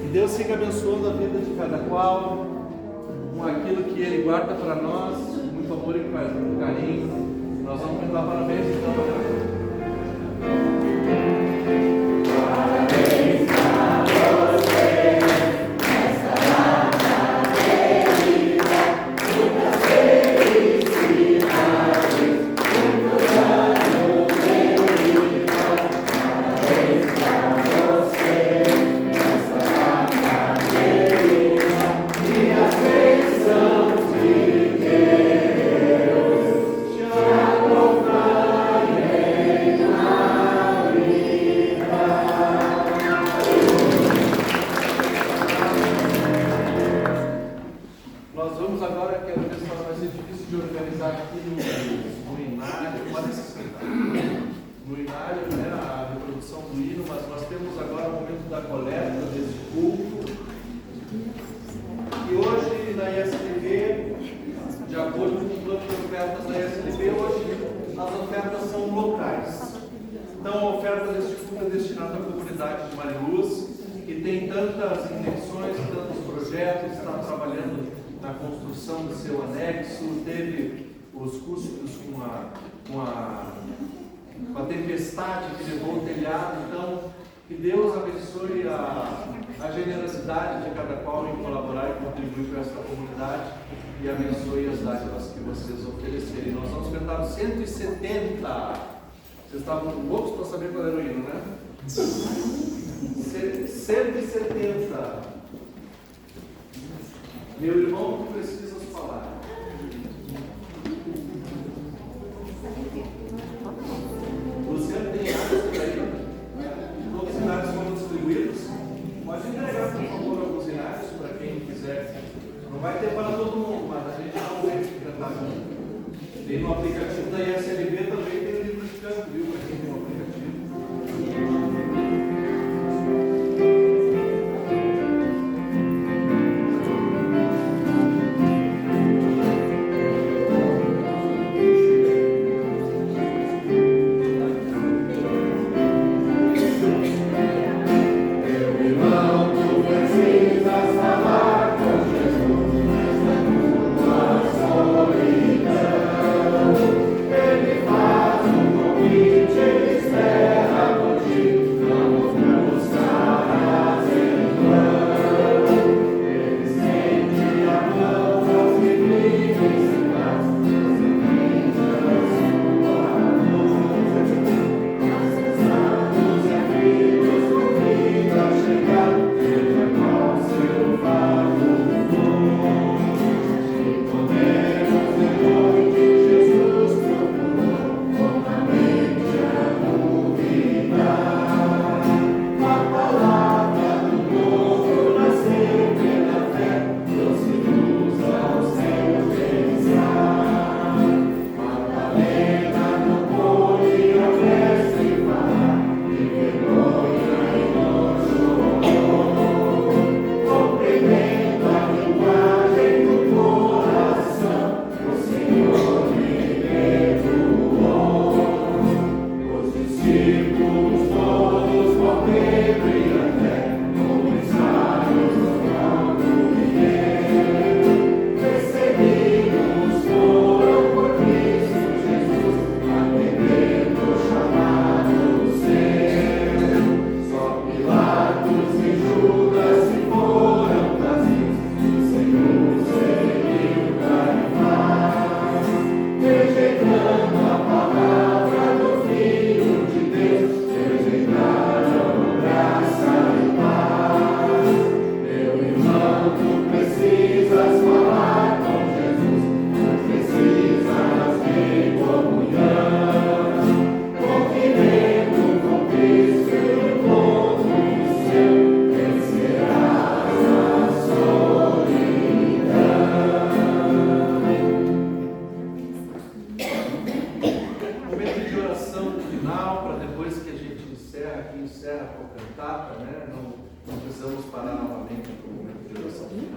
Que Deus siga abençoando a vida de cada qual, com aquilo que Ele guarda para nós, muito amor e carinho. Nós vamos cantar parabéns então, né? Do seu anexo, teve os custos com a tempestade que levou o telhado. Então, que Deus abençoe a generosidade de cada qual em colaborar e contribuir para essa comunidade e abençoe as dádivas que vocês oferecerem. Nós vamos cantar o 170. Vocês estavam loucos para saber qual era o hino, né? 170. Meu irmão, tu precisas falar. Luciano, tem áreas por aí? Todos os inários foram distribuídos. Pode entregar, por favor, alguns inários para quem quiser. Não vai ter para todo mundo, mas a gente dá um jeito de cantar junto. Tem no aplicativo da ISLB também, tem o livro de canto, viu? Para quem tem um aplicativo. Ele faz um convite.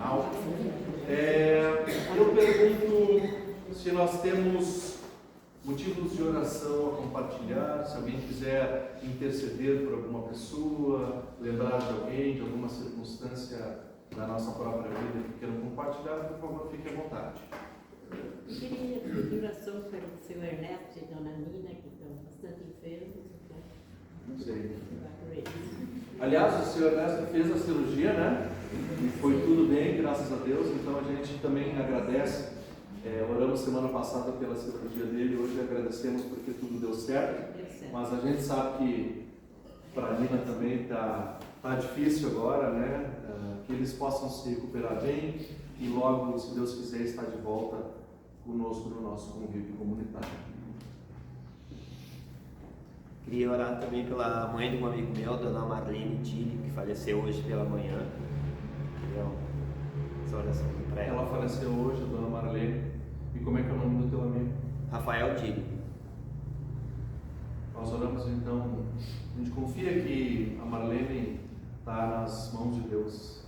final. Eu pergunto se nós temos motivos de oração a compartilhar, se alguém quiser interceder por alguma pessoa, lembrar de alguém, de alguma circunstância da nossa própria vida que queiram compartilhar, por favor, fique à vontade. Eu queria pedir oração pelo seu Ernesto e Dona Nina, que estão bastante enfermos. Não sei. Aliás, o senhor Ernesto fez a cirurgia, né? E foi tudo bem, graças a Deus. Então a gente também agradece. Oramos semana passada pela cirurgia dele, hoje agradecemos porque tudo deu certo. Mas a gente sabe que para a Nina também tá difícil agora, né? Que eles possam se recuperar bem e logo, se Deus quiser, estar de volta conosco no nosso convívio comunitário. Queria orar também pela mãe de um amigo meu, Dona Marlene Tilly, que faleceu hoje pela manhã. Essa oração para ela. Ela faleceu hoje, Dona Marlene. E como é que é o nome do teu amigo? Rafael Tilly. Nós oramos então, a gente confia que a Marlene está nas mãos de Deus.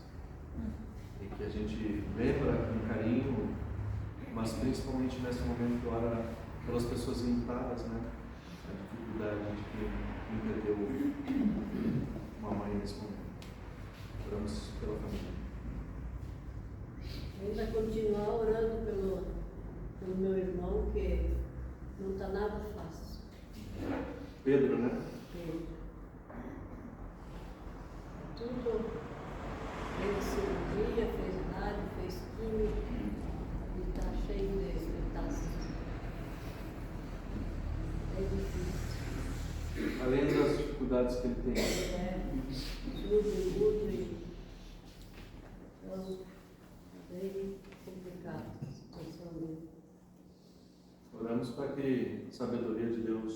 E que a gente lembra com carinho, mas principalmente nesse momento ora pelas pessoas enlutadas, né? A dificuldade de quem perdeu uma mãe nesse momento. Oramos pela família. Ainda continuar orando pelo meu irmão, que não está nada fácil. Pedro, né? Pedro. Tudo. Fez cirurgia, fez rádio, fez química. E está cheio de metástases. É difícil. Além das dificuldades que ele tem. Tudo. Então, é bem complicado a situação dele. Oramos para que a sabedoria de Deus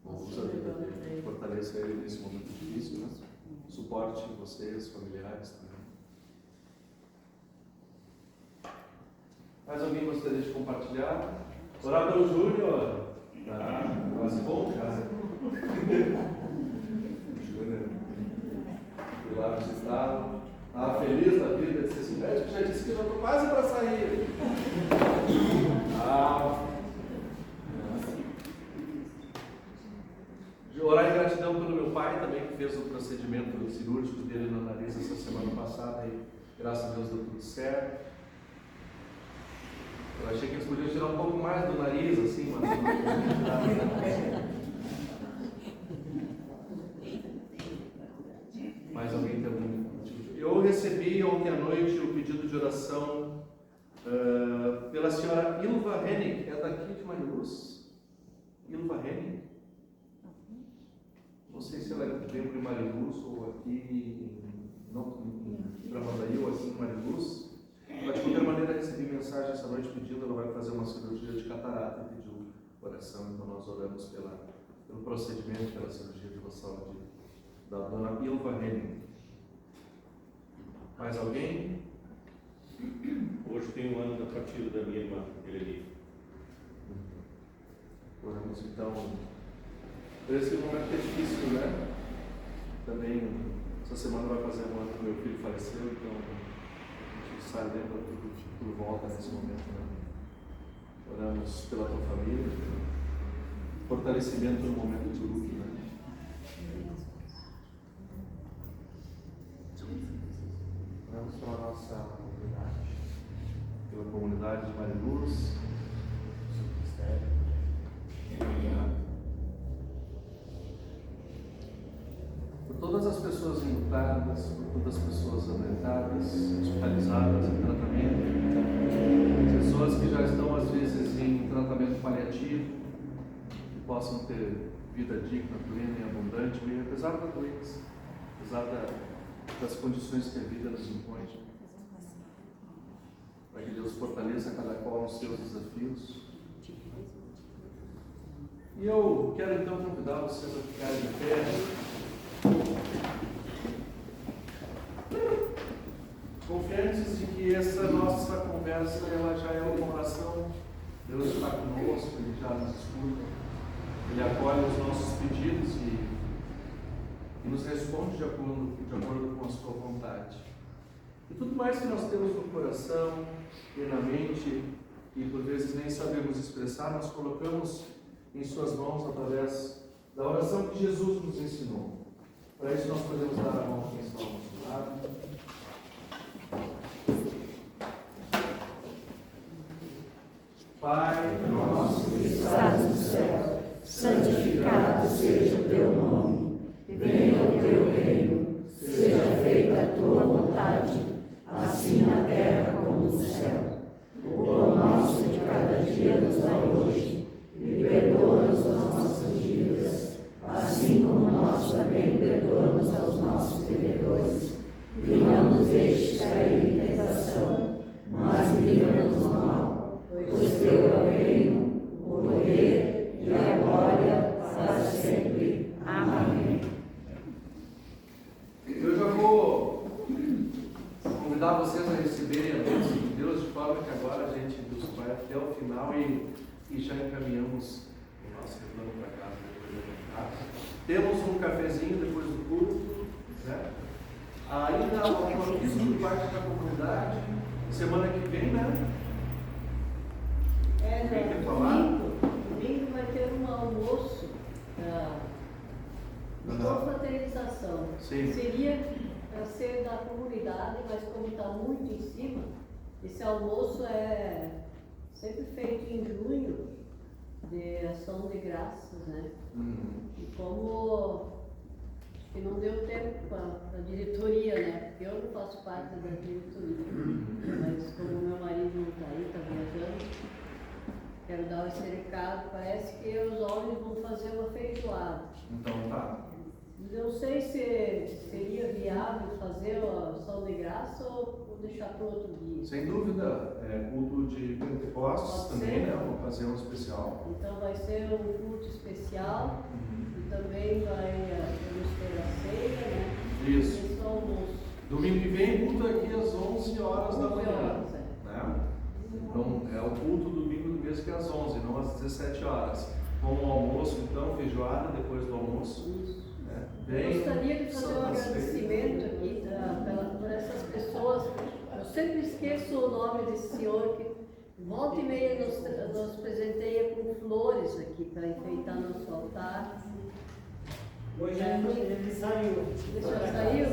use a vida dele, fortaleça ele nesse momento difícil, né? Suporte vocês, familiares também. Mais alguém gostaria de compartilhar? Orar pelo Júnior. Quase bom, cara. Júnior. Fui lá visitá-lo. Estava feliz da vida de ser esse médico, já disse que eu estou quase para sair. Orar em gratidão pelo meu pai também, que fez o procedimento cirúrgico dele no nariz essa semana passada e graças a Deus deu tudo certo. Eu achei que eles podiam tirar um pouco mais do nariz, assim, mas não. Mais alguém tem algum motivo? Eu recebi ontem à noite o pedido de oração pela senhora Ilva Henning, é daqui de Mariluz? Ilva Henning? Não sei se ela é dentro de Mariluz ou aqui em Tramandaí ou aqui em Mariluz. Mas de qualquer maneira recebi mensagem essa noite pedindo, ela vai fazer uma cirurgia de catarata e pediu oração, então nós oramos pelo procedimento, pela cirurgia de saúde da dona Ilva Henning. Mais alguém? Hoje tem um ano da partida da minha irmã, Eleni. Oramos então. Esse momento é difícil, né? Também essa semana vai fazer um ano que meu filho faleceu, então a gente sai lembra tudo volta nesse momento, né? Oramos pela tua família, fortalecimento no momento de luto, né? Oramos pela nossa comunidade, pela comunidade de Mariluz, seu ministério. Por todas as pessoas enlutadas, por todas as pessoas adoentadas, hospitalizadas em tratamento, pessoas que já estão às vezes em tratamento paliativo, que possam ter vida digna, plena e abundante, apesar da doença, apesar das condições que a vida nos impõe, para que Deus fortaleça cada qual nos seus desafios. E eu quero então convidar vocês a ficarem de pé. Confiantes de que essa nossa conversa ela já é uma oração. Deus está conosco, Ele já nos escuta, Ele acolhe os nossos pedidos e nos responde de acordo com a sua vontade. E tudo mais que nós temos no coração e na mente, e por vezes nem sabemos expressar, nós colocamos em suas mãos através da oração que Jesus nos ensinou. Para isso nós podemos dar a mão a quem está ao nosso lado. Pai nosso que estás no céu, santificado seja o teu nome. Venha o teu reino, seja feita a tua vontade, assim na terra como no céu. O pão nosso de cada dia nos dá hoje, e perdoa-nos as nossas dívidas, assim como nós também perdoamos aos nossos devedores. E não nos deixes cair em tentação, mas livra-nos do mal, pois teu é o reino, o poder e a glória para sempre. Amém. Eu já vou convidar vocês a receberem a bênção de Deus, de forma que agora a gente vai até o final e já encaminhamos o nosso retorno para casa depois da casa. Temos um cafezinho depois do culto, né? Ainda um aviso por parte da comunidade, semana que vem, né? Quer falar? Domingo vai ter um almoço de confraternização. Sim. Seria para ser da comunidade, mas como está muito em cima, esse almoço é sempre feito em junho, de ação de graças, né? E como acho que não deu tempo para a diretoria, né? Porque eu não faço parte da diretoria, mas como meu marido não está aí, está viajando, quero dar esse recado. Parece que os homens vão fazer uma feijoada. Então tá. Não sei se seria viável fazer a ação de graça ou deixar para outro dia. Sem dúvida, culto de Pentecostes também, né? Uma ocasião especial. Então vai ser um culto especial e também vamos ter a ceia, né? Isso. E só almoço. Domingo que vem, culto aqui às 11 horas da manhã. 11 horas, né? Então, é o culto domingo do mês que é às 11, não às 17 horas. Com o almoço, então, feijoada depois do almoço. Isso. Bem, eu gostaria de fazer um agradecimento aqui por essas pessoas. Eu sempre esqueço o nome desse senhor que volta e meia nos presenteia com flores aqui para enfeitar nosso altar. Hoje ele saiu. Ele já saiu?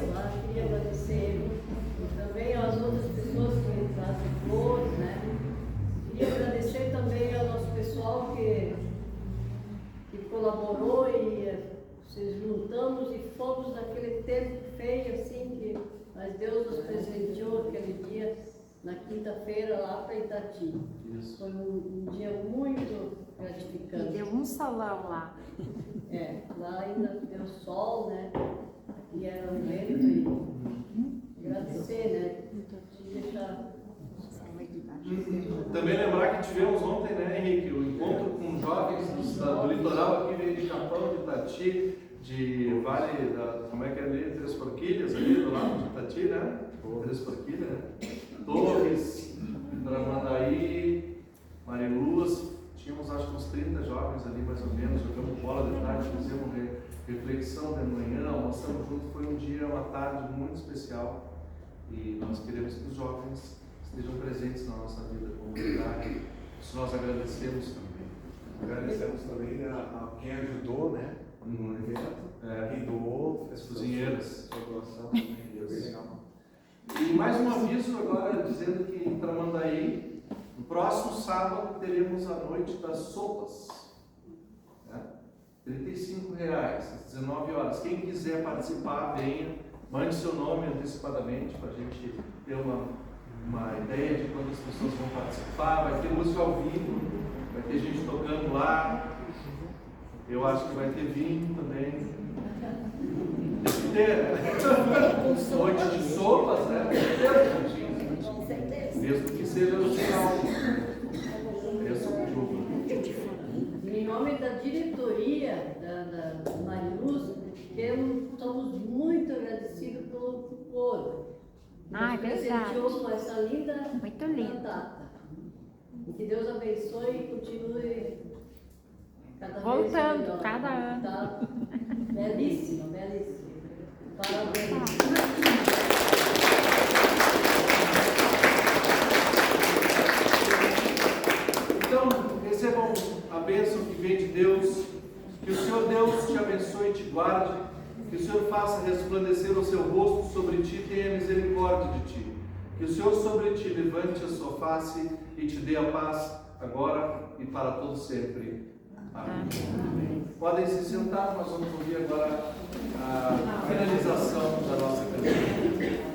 Queria agradecer ele. E também às outras pessoas que trazem flores, né? Queria agradecer também ao nosso pessoal que colaborou e nos juntamos e fomos naquele tempo feio assim, mas Deus nos presenteou aquele dia, na quinta-feira, lá para Itati. Isso. Foi um dia muito gratificante. E deu um solão lá. Lá ainda deu sol, né? Aqui era um vento e agradecer, né? Deixar... Também lembrar que tivemos ontem, né, Henrique, o encontro com jovens do litoral aqui, veio de Capão, de Itati, de Vale, como é que é ali? Três Forquilhas, ali do lado de Itati, né? Três Forquilhas, né? Torres, Tramandaí, Mariluz, tínhamos acho que uns 30 jovens ali mais ou menos, jogamos bola de tarde, fizemos reflexão de manhã, almoçamos junto, foi um dia, uma tarde muito especial e nós queremos que os jovens estejam presentes na nossa vida comunitária, isso nós agradecemos também. Agradecemos também a quem ajudou, né? No evento, quem doou, as cozinheiras. Sua doação também, bem legal. E mais um aviso agora, dizendo que em Tramandaí, no próximo sábado, teremos a noite das sopas. Né? R$35, às 19 horas. Quem quiser participar, venha, mande seu nome antecipadamente para a gente ter uma ideia de quantas pessoas vão participar. Vai ter música ao vivo, vai ter gente tocando lá. Eu acho que vai ter vinho também. Tem que ter, noite de sopas, né? Mesmo que seja no final. Em nome da diretoria da Mariluz, estamos muito agradecidos pelo coro. Ah, é verdade. Presenteou com essa linda Muito lindo. data. E que Deus abençoe e continue cada vez Voltando, melhor. cada ano. Tá? Belíssima, belíssima. Parabéns. tenha misericórdia de ti. Que o Senhor sobre ti levante a sua face e te dê a paz, agora e para todo sempre. Amém. Podem se sentar, nós vamos ouvir agora a finalização da nossa canção.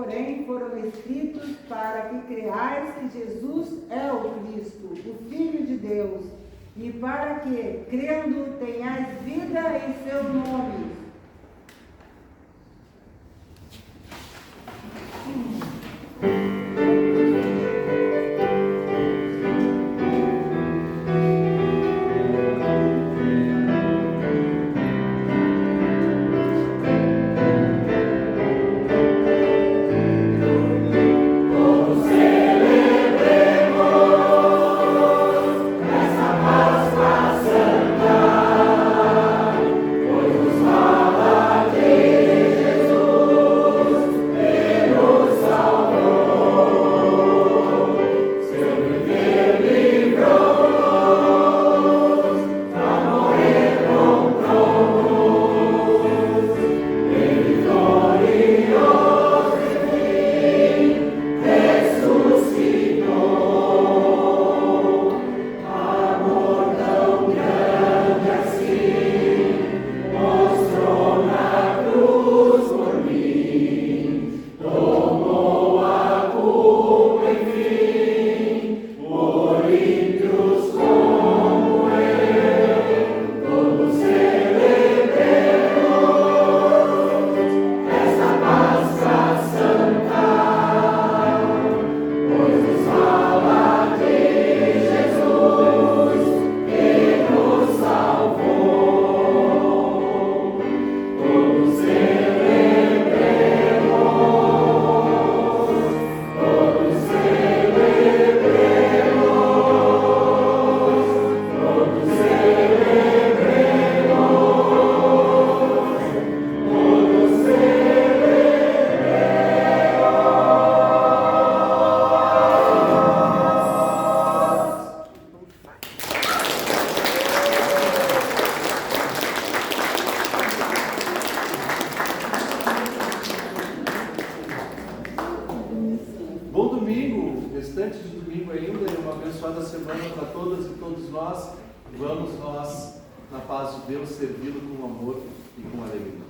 porém, foram escritos para que creais que Jesus é o Cristo, o Filho de Deus, e para que, crendo, tenhais vida em seu nome. Restante de domingo ainda, e uma abençoada semana para todas e todos nós. Vamos nós, na paz de Deus, servi-lo com amor e com alegria.